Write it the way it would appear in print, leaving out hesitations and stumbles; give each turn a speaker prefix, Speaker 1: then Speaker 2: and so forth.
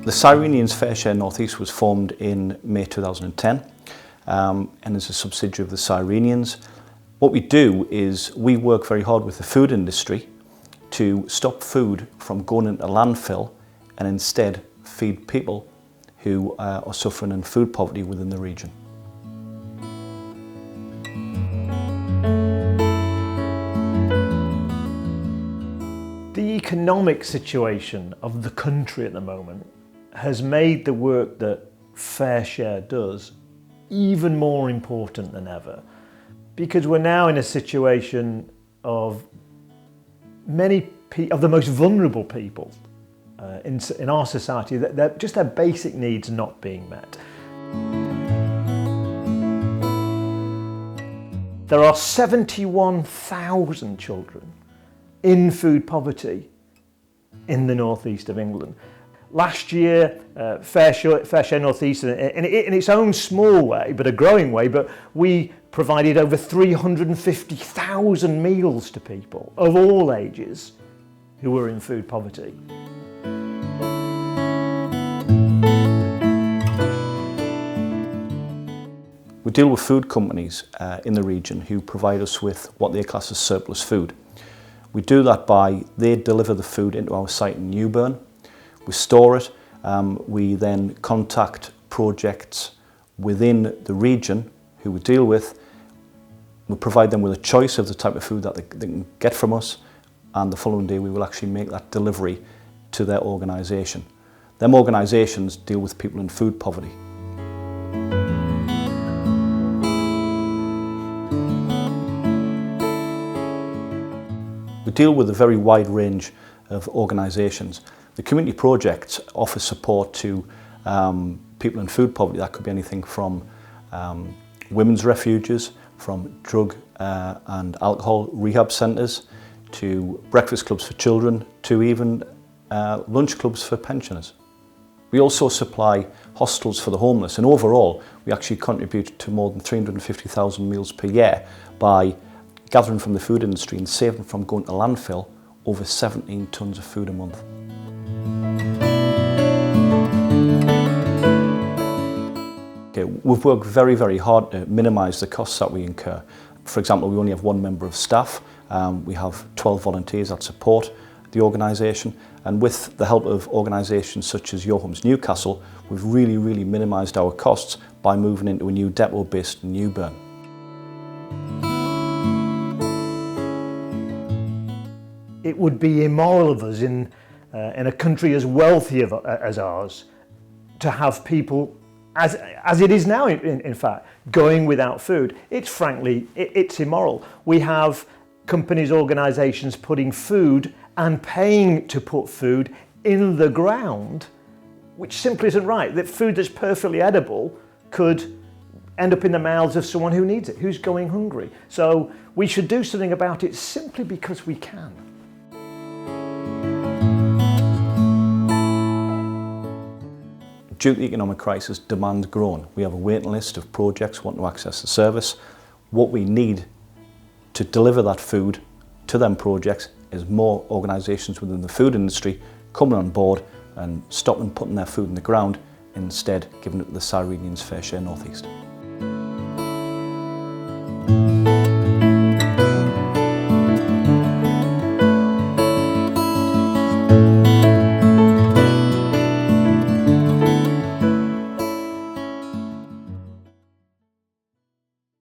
Speaker 1: The Cyrenians FareShare North East was formed in May 2010 and is a subsidiary of the Cyrenians. What we do is we work very hard with the food industry to stop food from going into landfill and instead feed people who are suffering in food poverty within the region.
Speaker 2: The economic situation of the country at the moment has made the work that FareShare does even more important than ever, because we're now in a situation of many of the most vulnerable people in our society, that just their basic needs not being met. There are 71,000 children in food poverty in the northeast of England. Last year, FareShare North East, in its own small way, but a growing way, but we provided over 350,000 meals to people of all ages who were in food poverty.
Speaker 1: We deal with food companies in the region who provide us with what they class as surplus food. We do that by, they deliver the food into our site in Newburn, we store it, we then contact projects within the region who we deal with, we provide them with a choice of the type of food that they can get from us, and the following day we will actually make that delivery to their organisation. Them organisations deal with people in food poverty. We deal with a very wide range of organisations. The community projects offer support to people in food poverty. That could be anything from women's refuges, from drug and alcohol rehab centres, to breakfast clubs for children, to even lunch clubs for pensioners. We also supply hostels for the homeless, and overall we actually contribute to more than 350,000 meals per year by gathering from the food industry and saving from going to landfill over 17 tonnes of food a month. Okay, we've worked very, very hard to minimise the costs that we incur. For example, we only have one member of staff. We have 12 volunteers that support the organisation, and with the help of organisations such as Your Homes Newcastle, we've really minimised our costs by moving into a new depot based in Newburn.
Speaker 2: It would be immoral of us in a country as wealthy as ours to have people, as it is now in fact, going without food. It's immoral. We have companies, organisations putting food and paying to put food in the ground, which simply isn't right. That food that's perfectly edible could end up in the mouths of someone who needs it, who's going hungry. So we should do something about it simply because we can.
Speaker 1: Due to the economic crisis, demand's grown. We have a waiting list of projects wanting to access the service. What we need to deliver that food to them projects is more organisations within the food industry coming on board and stopping putting their food in the ground, instead giving it to the Cyrenians FareShare North East.